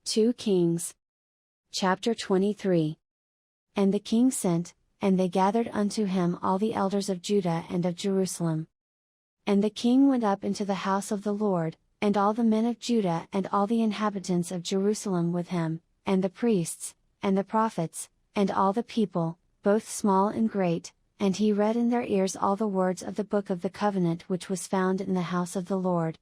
2 Kings. Chapter 23. And the king sent, and they gathered unto him all the elders of Judah and of Jerusalem. And the king went up into the house of the Lord, and all the men of Judah and all the inhabitants of Jerusalem with him, and the priests, and the prophets, and all the people, both small and great, and he read in their ears all the words of the book of the covenant which was found in the house of the Lord.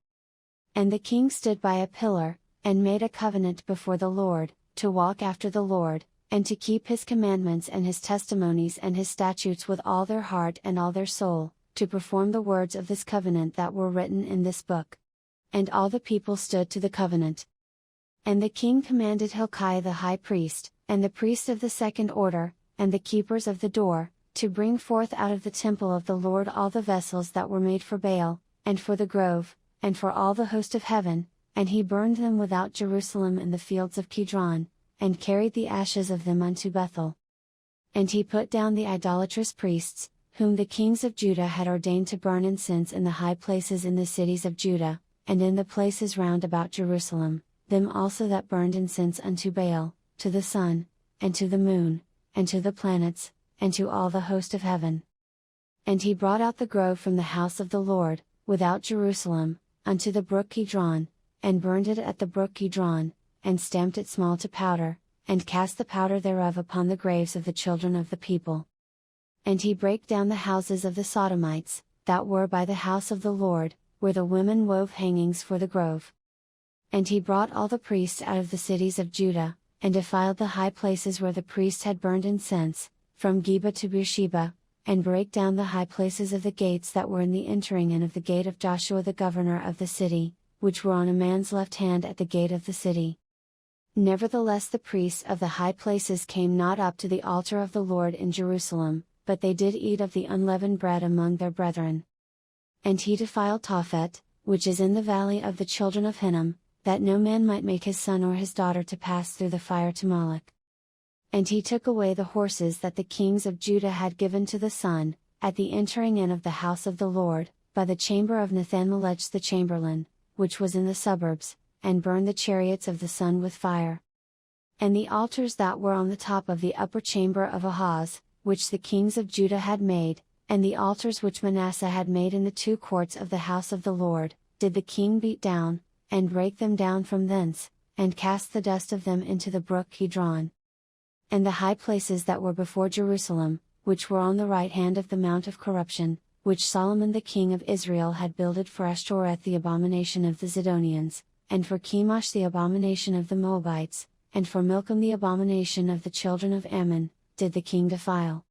And the king stood by a pillar, and made a covenant before the Lord, to walk after the Lord, and to keep his commandments and his testimonies and his statutes with all their heart and all their soul, to perform the words of this covenant that were written in this book. And all the people stood to the covenant. And the king commanded Hilkiah the high priest, and the priests of the second order, and the keepers of the door, to bring forth out of the temple of the Lord all the vessels that were made for Baal, and for the grove, and for all the host of heaven, and he burned them without Jerusalem in the fields of Kidron, and carried the ashes of them unto Bethel. And he put down the idolatrous priests, whom the kings of Judah had ordained to burn incense in the high places in the cities of Judah, and in the places round about Jerusalem, them also that burned incense unto Baal, to the sun, and to the moon, and to the planets, and to all the host of heaven. And he brought out the grove from the house of the Lord, without Jerusalem, unto the brook Kidron, and burned it at the brook Kidron, and stamped it small to powder, and cast the powder thereof upon the graves of the children of the people. And he brake down the houses of the Sodomites, that were by the house of the Lord, where the women wove hangings for the grove. And he brought all the priests out of the cities of Judah, and defiled the high places where the priests had burned incense, from Geba to Beersheba, and brake down the high places of the gates that were in the entering in of the gate of Joshua the governor of the city, which were on a man's left hand at the gate of the city. Nevertheless the priests of the high places came not up to the altar of the Lord in Jerusalem, but they did eat of the unleavened bread among their brethren. And he defiled Tophet, which is in the valley of the children of Hinnom, that no man might make his son or his daughter to pass through the fire to Moloch. And he took away the horses that the kings of Judah had given to the sun, at the entering in of the house of the Lord, by the chamber of Nathan-Melech the chamberlain, which was in the suburbs, and burned the chariots of the sun with fire. And the altars that were on the top of the upper chamber of Ahaz, which the kings of Judah had made, and the altars which Manasseh had made in the two courts of the house of the Lord, did the king beat down, and break them down from thence, and cast the dust of them into the brook Kidron. And the high places that were before Jerusalem, which were on the right hand of the mount of corruption, which Solomon the king of Israel had builded for Ashtoreth the abomination of the Zidonians, and for Chemosh the abomination of the Moabites, and for Milcom the abomination of the children of Ammon, did the king defile.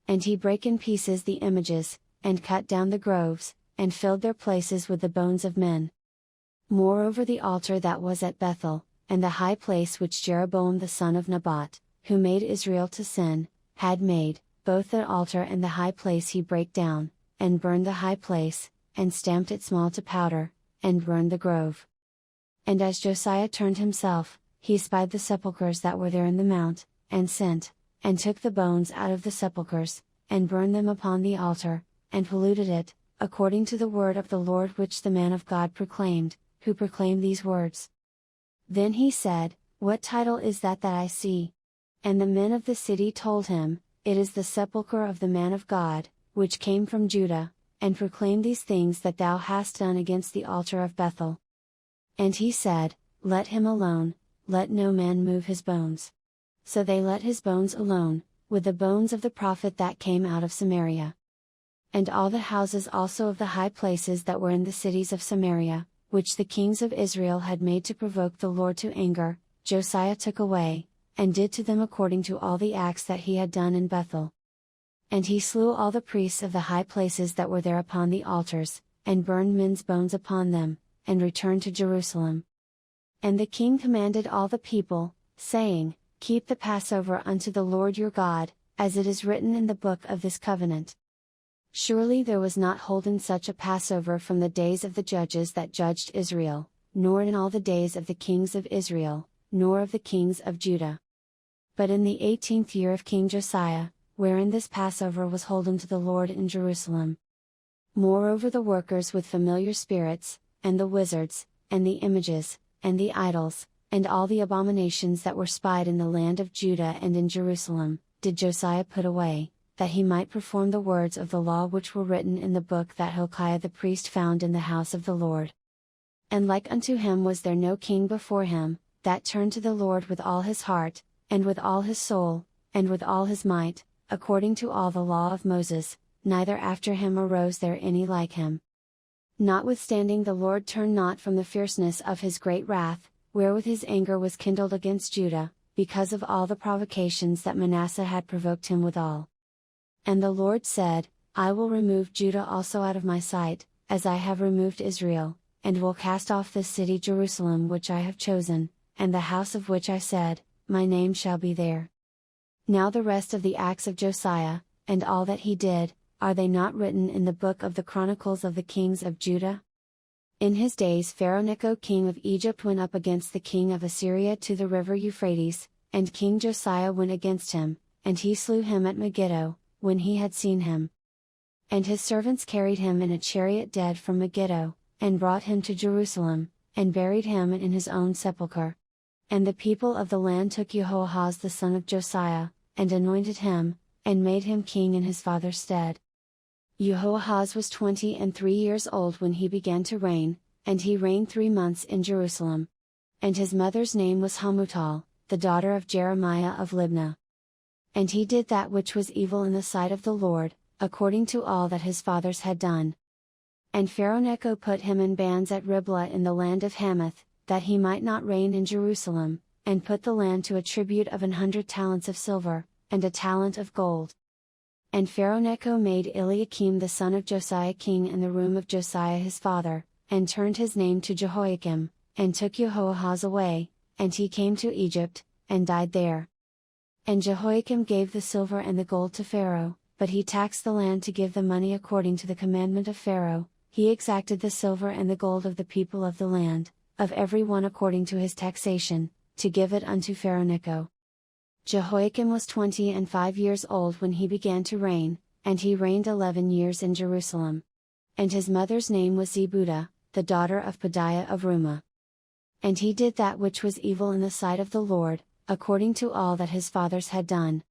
And he brake in pieces the images, and cut down the groves, and filled their places with the bones of men. Moreover the altar that was at Bethel, and the high place which Jeroboam the son of Nebat, who made Israel to sin, had made, both the altar and the high place he brake down, and burned the high place, and stamped it small to powder, and burned the grove. And as Josiah turned himself, he spied the sepulchres that were there in the mount, and sent, and took the bones out of the sepulchres, and burned them upon the altar, and polluted it, according to the word of the Lord which the man of God proclaimed, who proclaimed these words. Then he said, What title is that I see? And the men of the city told him, It is the sepulchre of the man of God, which came from Judah, and proclaimed these things that thou hast done against the altar of Bethel. And he said, Let him alone, let no man move his bones. So they let his bones alone, with the bones of the prophet that came out of Samaria. And all the houses also of the high places that were in the cities of Samaria, which the kings of Israel had made to provoke the Lord to anger, Josiah took away, and did to them according to all the acts that he had done in Bethel. And he slew all the priests of the high places that were there upon the altars, and burned men's bones upon them, and returned to Jerusalem. And the king commanded all the people, saying, Keep the Passover unto the Lord your God, as it is written in the book of this covenant. Surely there was not holden such a Passover from the days of the judges that judged Israel, nor in all the days of the kings of Israel, nor of the kings of Judah. But in the 18th year of King Josiah, wherein this Passover was holden to the Lord in Jerusalem. Moreover the workers with familiar spirits, and the wizards, and the images, and the idols, and all the abominations that were spied in the land of Judah and in Jerusalem, did Josiah put away, that he might perform the words of the law which were written in the book that Hilkiah the priest found in the house of the Lord. And like unto him was there no king before him, that turned to the Lord with all his heart, and with all his soul, and with all his might, according to all the law of Moses, neither after him arose there any like him. Notwithstanding the Lord turned not from the fierceness of his great wrath, wherewith his anger was kindled against Judah, because of all the provocations that Manasseh had provoked him withal. And the Lord said, I will remove Judah also out of my sight, as I have removed Israel, and will cast off this city Jerusalem which I have chosen, and the house of which I said, My name shall be there. Now the rest of the acts of Josiah, and all that he did, are they not written in the book of the Chronicles of the Kings of Judah? In his days Pharaoh Necho king of Egypt went up against the king of Assyria to the river Euphrates, and King Josiah went against him, and he slew him at Megiddo, when he had seen him. And his servants carried him in a chariot dead from Megiddo, and brought him to Jerusalem, and buried him in his own sepulchre. And the people of the land took Jehoahaz the son of Josiah, and anointed him, and made him king in his father's stead. Jehoahaz was 23 years old when he began to reign, and he reigned 3 months in Jerusalem. And his mother's name was Hamutal, the daughter of Jeremiah of Libnah. And he did that which was evil in the sight of the Lord, according to all that his fathers had done. And Pharaoh Necho put him in bands at Riblah in the land of Hamath, that he might not reign in Jerusalem, and put the land to a tribute of 100 talents of silver, and a talent of gold. And Pharaoh Necho made Eliakim the son of Josiah king in the room of Josiah his father, and turned his name to Jehoiakim, and took Jehoahaz away, and he came to Egypt, and died there. And Jehoiakim gave the silver and the gold to Pharaoh, but he taxed the land to give the money according to the commandment of Pharaoh. He exacted the silver and the gold of the people of the land, of every one according to his taxation, to give it unto Pharaoh Necho. Jehoiakim was 25 years old when he began to reign, and he reigned 11 years in Jerusalem. And his mother's name was Zebudah, the daughter of Pedaiah of Rumah. And he did that which was evil in the sight of the Lord, according to all that his fathers had done.